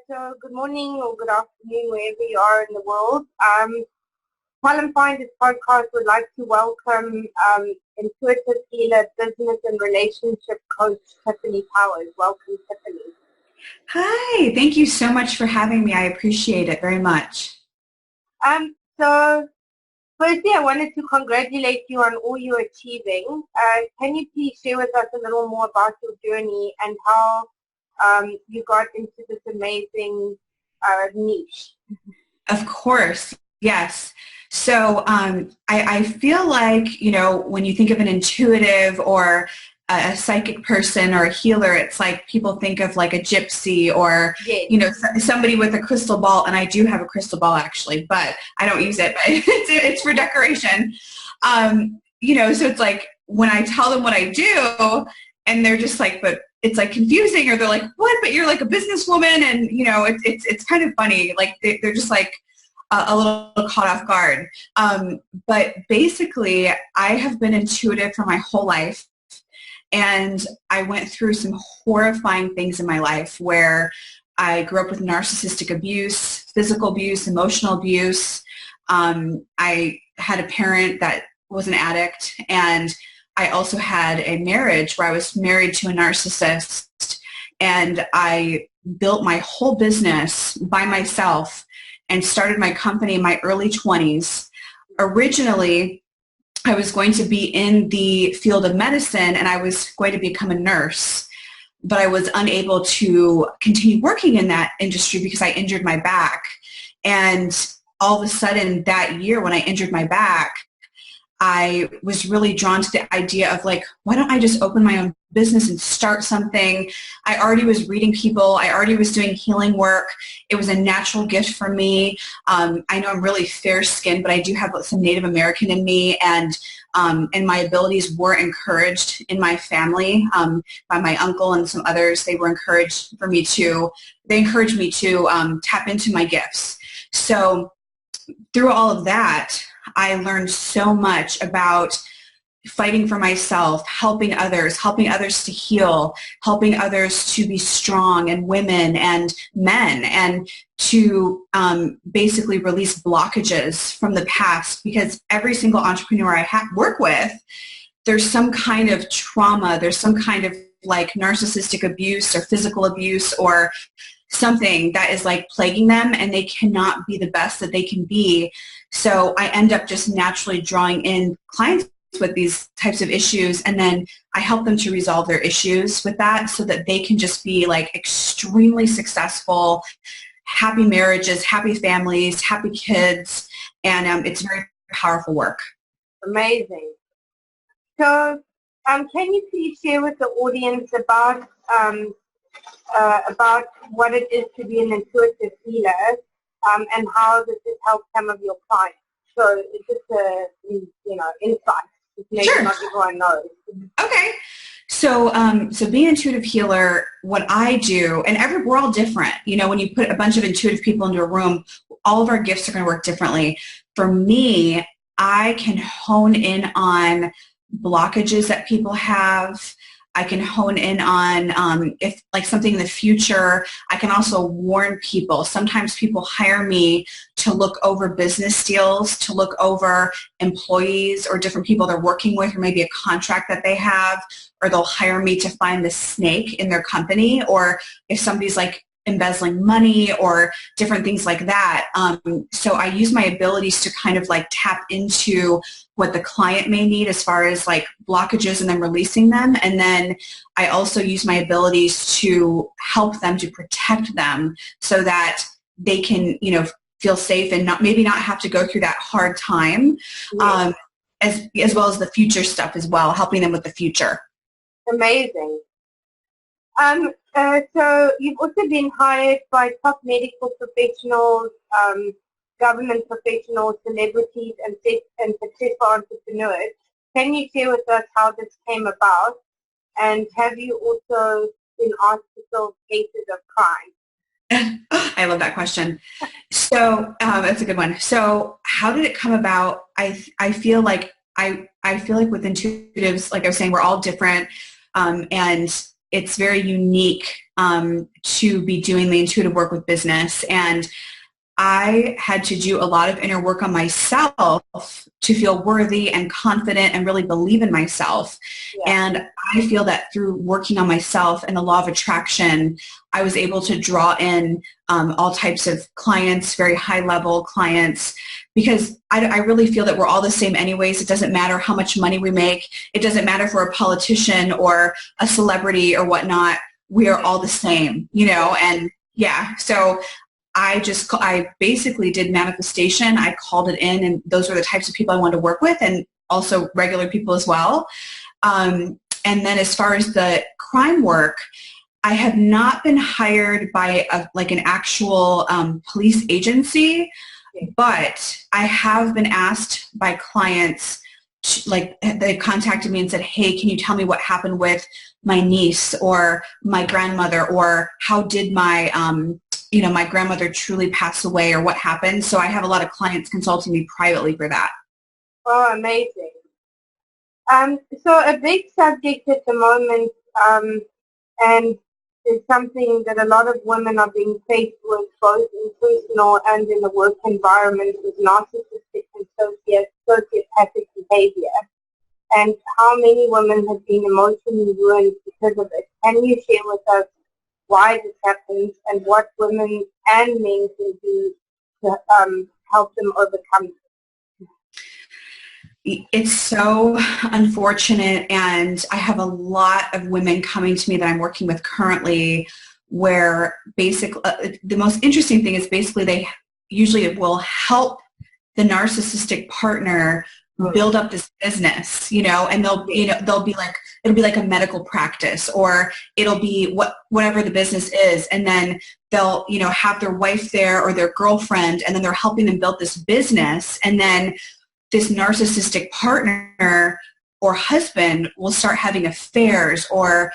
So good morning or good afternoon, wherever you are in the world. While I'm fine, this podcast would like to welcome intuitive healer, business and relationship coach Tiffany Powers. Welcome, Tiffany. Hi, thank you so much for having me. I appreciate it very much. So firstly, I wanted to congratulate you on all you're achieving. Can you please share with us a little more about your journey and how you got into this amazing niche? Of course, yes. So I feel like, when you think of an intuitive or a psychic person or a healer, it's like people think of like a gypsy or, Yes. somebody with a crystal ball. And I do have a crystal ball actually, but I don't use it. But it's for decoration. So it's like when I tell them what I do and they're just like, but it's like confusing, or they're like, what, but you're like a businesswoman. And, it's kind of funny. Like they're just like, a little caught off guard. But basically, I have been intuitive for my whole life. And I went through some horrifying things in my life where I grew up with narcissistic abuse, physical abuse, emotional abuse. I had a parent that was an addict, and I also had a marriage where I was married to a narcissist, and I built my whole business by myself and started my company in my early 20s. Originally, I was going to be in the field of medicine and I was going to become a nurse, but I was unable to continue working in that industry because I injured my back. And all of a sudden that year when I injured my back, I was really drawn to the idea of like, why don't I just open my own business and start something? I already was reading people. I already was doing healing work. It was a natural gift for me. I know I'm really fair-skinned, but I do have some Native American in me, and my abilities were encouraged in my family by my uncle and some others. They encouraged me to tap into my gifts. So through all of that, I learned so much about fighting for myself, helping others to heal, helping others to be strong, and women and men, and to basically release blockages from the past, because every single entrepreneur I work with, there's some kind of trauma, there's some kind of like narcissistic abuse or physical abuse or something that is like plaguing them, and they cannot be the best that they can be. So I end up just naturally drawing in clients with these types of issues, and then I help them to resolve their issues with that so that they can just be like extremely successful, happy marriages, happy families, happy kids, and it's very powerful work. Amazing. So can you please share with the audience about what it is to be an intuitive healer and how this has helped some of your clients? So it's just a insight. Maybe Sure. not everyone knows. Okay. So being an intuitive healer, what I do, and we're all different. When you put a bunch of intuitive people into a room, all of our gifts are going to work differently. For me, I can hone in on blockages that people have. I can hone in on if like something in the future. I can also warn people. Sometimes people hire me to look over business deals, to look over employees or different people they're working with, or maybe a contract that they have, or they'll hire me to find the snake in their company, or if somebody's like embezzling money or different things like that. So I use my abilities to kind of like tap into what the client may need as far as like blockages and then releasing them. And then I also use my abilities to help them, to protect them so that they can, feel safe and maybe not have to go through that hard time, as well as the future stuff as well, helping them with the future. Amazing. So you've also been hired by top medical professionals, government professionals, celebrities, and successful entrepreneurs. Can you share with us how this came about? And have you also been asked to solve cases of crime? I love that question. So that's a good one. So how did it come about? I feel like with intuitives, like I was saying, we're all different, and it's very unique to be doing the intuitive work with business. And I had to do a lot of inner work on myself to feel worthy and confident and really believe in myself. Yeah. And I feel that through working on myself and the law of attraction, I was able to draw in all types of clients, very high level clients, because I really feel that we're all the same anyways. It doesn't matter how much money we make. It doesn't matter if we're a politician or a celebrity or whatnot. We are all the same, and yeah. So I basically did manifestation. I called it in, and those were the types of people I wanted to work with, and also regular people as well. And then as far as the crime work, I have not been hired by an actual police agency, but I have been asked by clients, they contacted me and said, hey, can you tell me what happened with my niece or my grandmother, or how did my my grandmother truly pass away, or what happened. So I have a lot of clients consulting me privately for that. Oh, amazing. So a big subject at the moment, and it's something that a lot of women are being faced with, both in personal and in the work environment, is narcissistic and sociopathic behavior, and how many women have been emotionally ruined because of it. Can you share with us why this happens and what women and men can do to help them overcome it? It's so unfortunate, and I have a lot of women coming to me that I'm working with currently where basically the most interesting thing is basically they usually will help the narcissistic partner build up this business, and they'll be like, it'll be like a medical practice, or it'll be whatever the business is. And then they'll, have their wife there or their girlfriend, and then they're helping them build this business. And then this narcissistic partner or husband will start having affairs, or,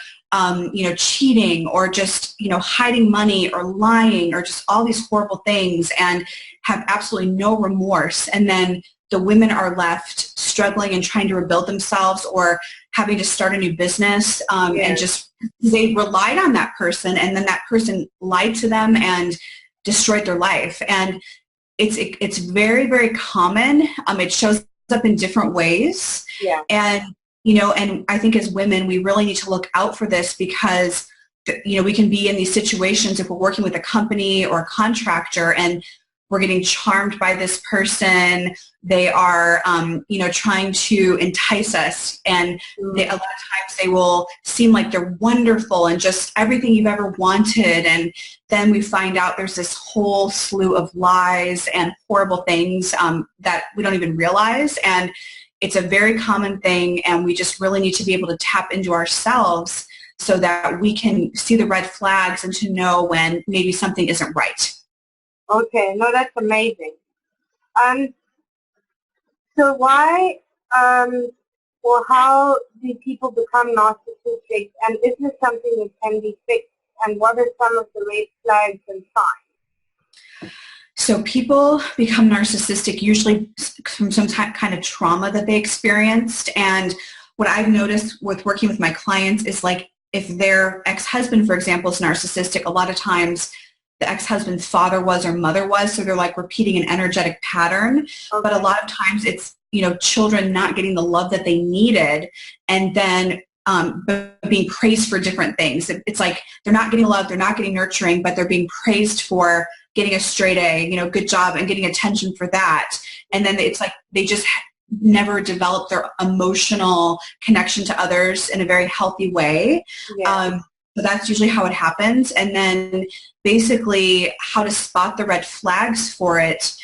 cheating, or just, hiding money or lying, or just all these horrible things, and have absolutely no remorse. And then the women are left struggling and trying to rebuild themselves, or having to start a new business, and just they relied on that person, and then that person lied to them and destroyed their life. And it's very, very common. It shows up in different ways. Yeah. And and I think as women, we really need to look out for this, because we can be in these situations if we're working with a company or a contractor, and we're getting charmed by this person. They are, trying to entice us. And a lot of times they will seem like they're wonderful and just everything you've ever wanted. And then we find out there's this whole slew of lies and horrible things that we don't even realize. And it's a very common thing. And we just really need to be able to tap into ourselves so that we can see the red flags and to know when maybe something isn't right. Okay, no, that's amazing. So why or how do people become narcissistic, and is this something that can be fixed, and what are some of the red flags and signs? So people become narcissistic usually from some kind of trauma that they experienced. And what I've noticed with working with my clients is, like, if their ex-husband, for example, is narcissistic, a lot of times the ex-husband's father was or mother was, so they're like repeating an energetic pattern. Okay. But a lot of times it's, children not getting the love that they needed, and then being praised for different things. It's like they're not getting love, they're not getting nurturing, but they're being praised for getting a straight A, good job, and getting attention for that. And then it's like they just never develop their emotional connection to others in a very healthy way. Yeah. So that's usually how it happens. And then basically how to spot the red flags for it.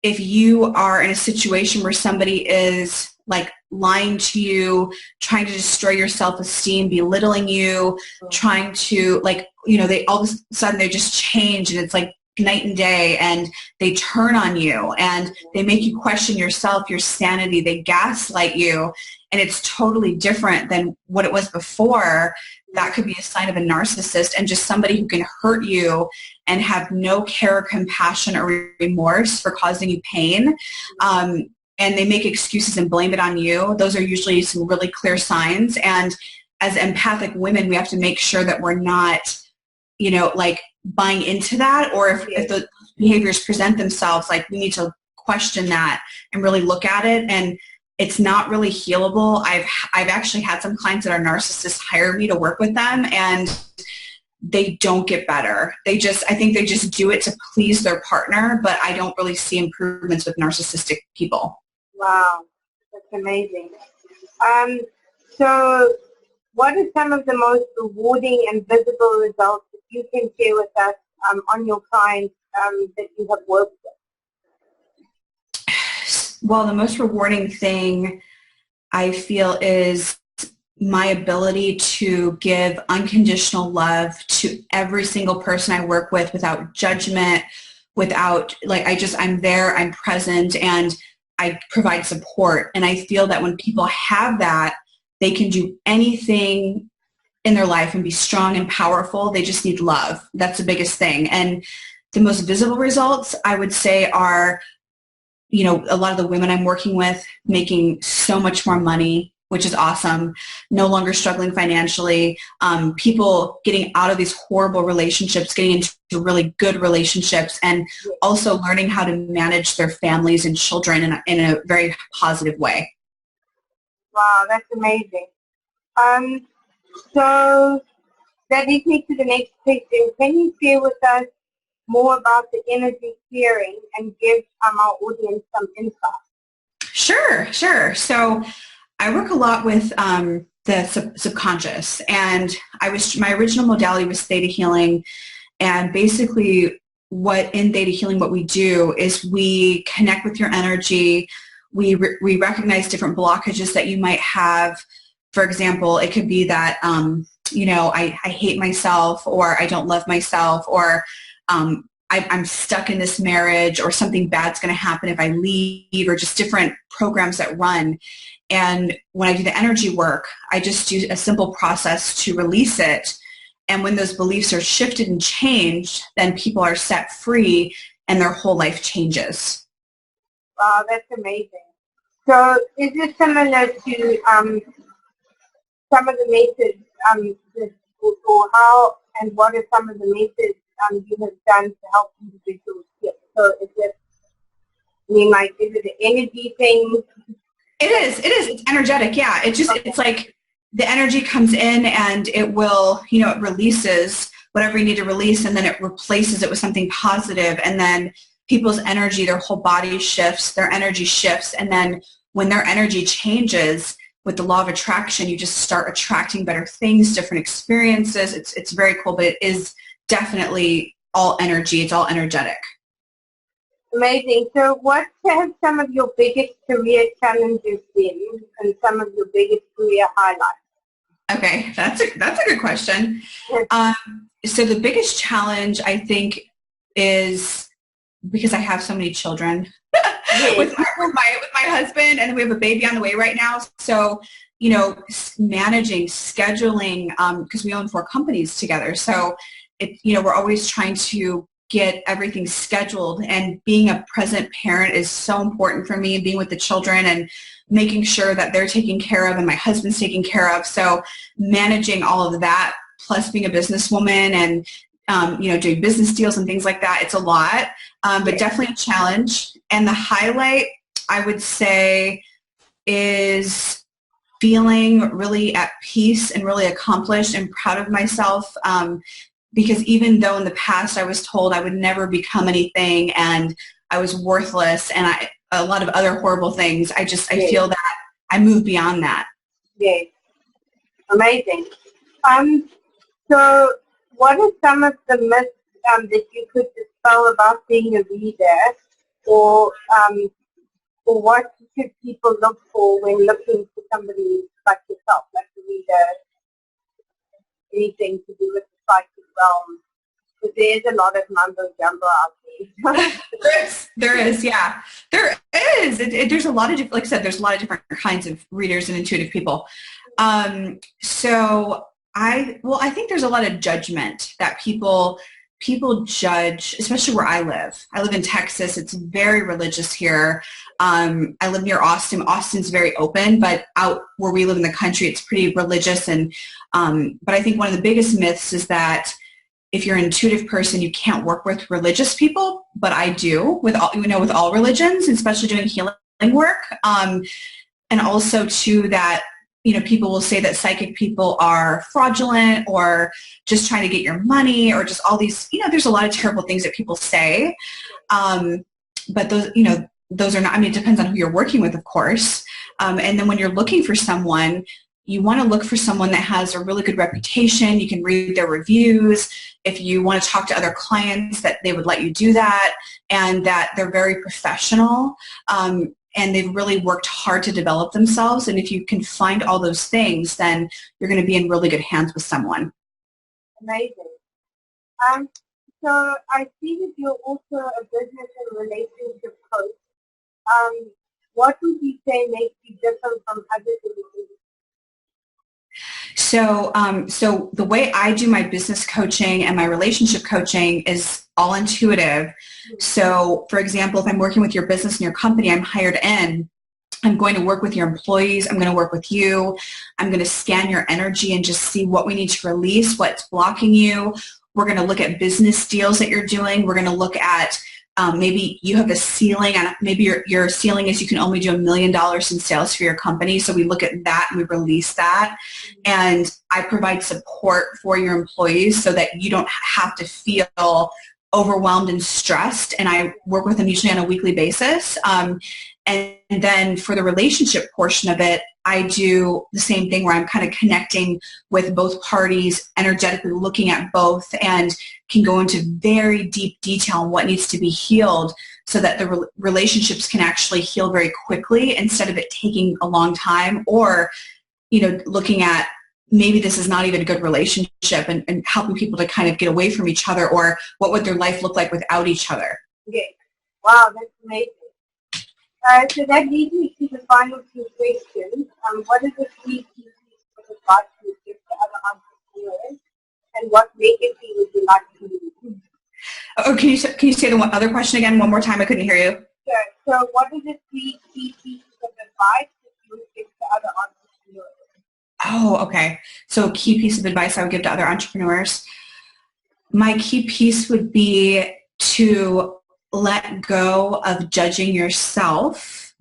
If you are in a situation where somebody is like lying to you, trying to destroy your self-esteem, belittling you, trying to they all of a sudden they just change, and it's like night and day, and they turn on you and they make you question yourself, your sanity, they gaslight you, and it's totally different than what it was before. That could be a sign of a narcissist, and just somebody who can hurt you and have no care or compassion or remorse for causing you pain. And they make excuses and blame it on you. Those are usually some really clear signs. And as empathic women, we have to make sure that we're not, like buying into that, or if the behaviors present themselves, like we need to question that and really look at it. And it's not really healable. I've actually had some clients that are narcissists hire me to work with them, and they don't get better. I think they just do it to please their partner, but I don't really see improvements with narcissistic people. Wow, that's amazing. So what are some of the most rewarding and visible results that you can share with us on your clients that you have worked with? Well, the most rewarding thing I feel is my ability to give unconditional love to every single person I work with without judgment, without I'm there, I'm present, and I provide support. And I feel that when people have that, they can do anything in their life and be strong and powerful. They just need love. That's the biggest thing. And the most visible results, I would say, are, a lot of the women I'm working with making so much more money, which is awesome, no longer struggling financially, people getting out of these horrible relationships, getting into really good relationships, and also learning how to manage their families and children in a very positive way. Wow, that's amazing. So that leads me to the next question. Can you share with us more about the energy clearing and give our audience some insight? Sure. So I work a lot with the subconscious, and my original modality was theta healing, and basically in theta healing what we do is we connect with your energy. We recognize different blockages that you might have. For example, it could be that I hate myself, or I don't love myself, or I'm stuck in this marriage, or something bad's going to happen if I leave, or just different programs that run. And when I do the energy work, I just do a simple process to release it. And when those beliefs are shifted and changed, then people are set free and their whole life changes. Wow, that's amazing. So is it similar to some of the methods, or how and what are some of the methods you have done to help individuals shift? So is it an energy thing? It is. It's energetic. Yeah. It's like the energy comes in and it will, it releases whatever you need to release, and then it replaces it with something positive. And then people's energy, their whole body shifts, their energy shifts. And then when their energy changes with the law of attraction, you just start attracting better things, different experiences. It's very cool, but it is definitely all energy. It's all energetic. Amazing. So what have some of your biggest career challenges been, and some of your biggest career highlights? Okay, that's a good question. So the biggest challenge, I think, is because I have so many children with my husband, and we have a baby on the way right now. So, managing, scheduling, because we own 4 companies together. So, we're always trying to get everything scheduled, and being a present parent is so important for me, and being with the children and making sure that they're taken care of and my husband's taken care of. So managing all of that, plus being a businesswoman and doing business deals and things like that, it's a lot, but definitely a challenge. And the highlight, I would say, is feeling really at peace and really accomplished and proud of myself, because even though in the past I was told I would never become anything and I was worthless and a lot of other horrible things, I feel that I moved beyond that. Yes. Amazing. So what are some of the myths that you could dispel about being a reader, or what should people look for when looking for somebody like yourself, like a reader, anything to do with the psychic realm? Because there's a lot of mumbo jumbo out there. There is, yeah. There is. There's a lot of, like I said, there's a lot of different kinds of readers and intuitive people. So I think there's a lot of judgment that people people judge, especially where I live. I live in Texas. It's very religious here. I live near Austin. Austin's very open, but out where we live in the country, it's pretty religious. And but I think one of the biggest myths is that if you're an intuitive person, you can't work with religious people. But I do with all religions, especially doing healing work. And also too that people will say that psychic people are fraudulent or just trying to get your money or just all these, there's a lot of terrible things that people say. But those are not, it depends on who you're working with, of course. And then when you're looking for someone, you want to look for someone that has a really good reputation. You can read their reviews. If you want to talk to other clients, that they would let you do that, and that they're very professional. And they've really worked hard to develop themselves. And if you can find all those things, then you're going to be in really good hands with someone. Amazing. So I see that you're also a business and relationship coach. What would you say makes you different from other businesses? So the way I do my business coaching and my relationship coaching is all intuitive. So, for example, if I'm working with your business and your company, I'm hired in. I'm going to work with your employees. I'm going to work with you. I'm going to scan your energy and just see what we need to release, what's blocking you. We're going to look at business deals that you're doing. We're going to look at maybe you have a ceiling, and maybe your ceiling is you can only do $1 million in sales for your company. So we look at that and we release that. And I provide support for your employees so that you don't have to feel overwhelmed and stressed. And I work with them usually on a weekly basis. And then for the relationship portion of it, I do the same thing where I'm kind of connecting with both parties, energetically looking at both, and can go into very deep detail on what needs to be healed so that the relationships can actually heal very quickly instead of it taking a long time, or, looking at maybe this is not even a good relationship and helping people to kind of get away from each other, or what would their life look like without each other. Okay. Wow, that's amazing. So that leads me to the final two questions. What is the key pieces of advice you would give to other entrepreneurs, and what legacy would you like to leave? Oh, can you say the other question again one more time? I couldn't hear you. Sure. So what are the three key pieces of advice that you would give to other entrepreneurs? Oh, okay. So a key piece of advice I would give to other entrepreneurs. My key piece would be to let go of judging yourself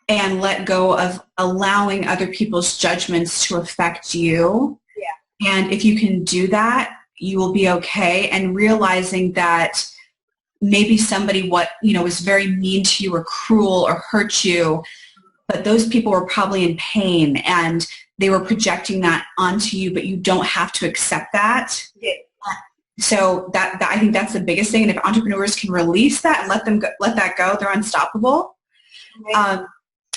and let go of allowing other people's judgments to affect you. Yeah. And if you can do that, you will be okay. And realizing that maybe somebody was very mean to you or cruel or hurt you, but those people were probably in pain and they were projecting that onto you, but you don't have to accept that. Yeah. So that I think that's the biggest thing. And if entrepreneurs can release that and let that go, they're unstoppable.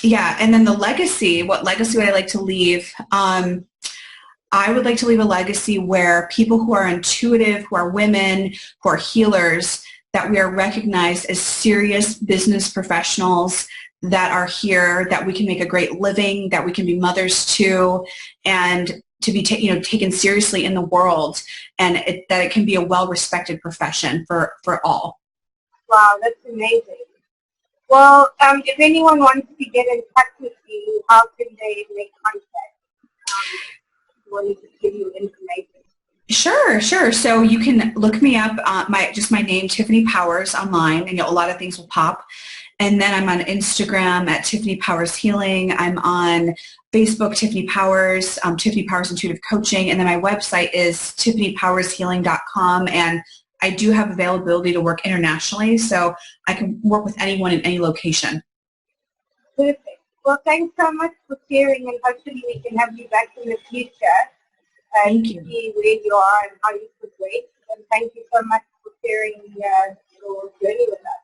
Yeah. And then the legacy, what legacy would I like to leave? I would like to leave a legacy where people who are intuitive, who are women, who are healers, that we are recognized as serious business professionals that are here, that we can make a great living, that we can be mothers to, and to be taken seriously in the world, and that it can be a well-respected profession for all. Wow, that's amazing. Well, if anyone wants to get in touch with you, how can they make contact? Wanted to give you information. Sure. So you can look me up, my name, Tiffany Powers, online, and a lot of things will pop. And then I'm on Instagram at Tiffany Powers Healing. I'm on Facebook, Tiffany Powers, Tiffany Powers Intuitive Coaching. And then my website is tiffanypowershealing.com. And I do have availability to work internationally, so I can work with anyone in any location. Perfect. Well, thanks so much for sharing, and hopefully we can have you back in the future and see where you are and how you progress. And thank you so much for sharing your journey with us.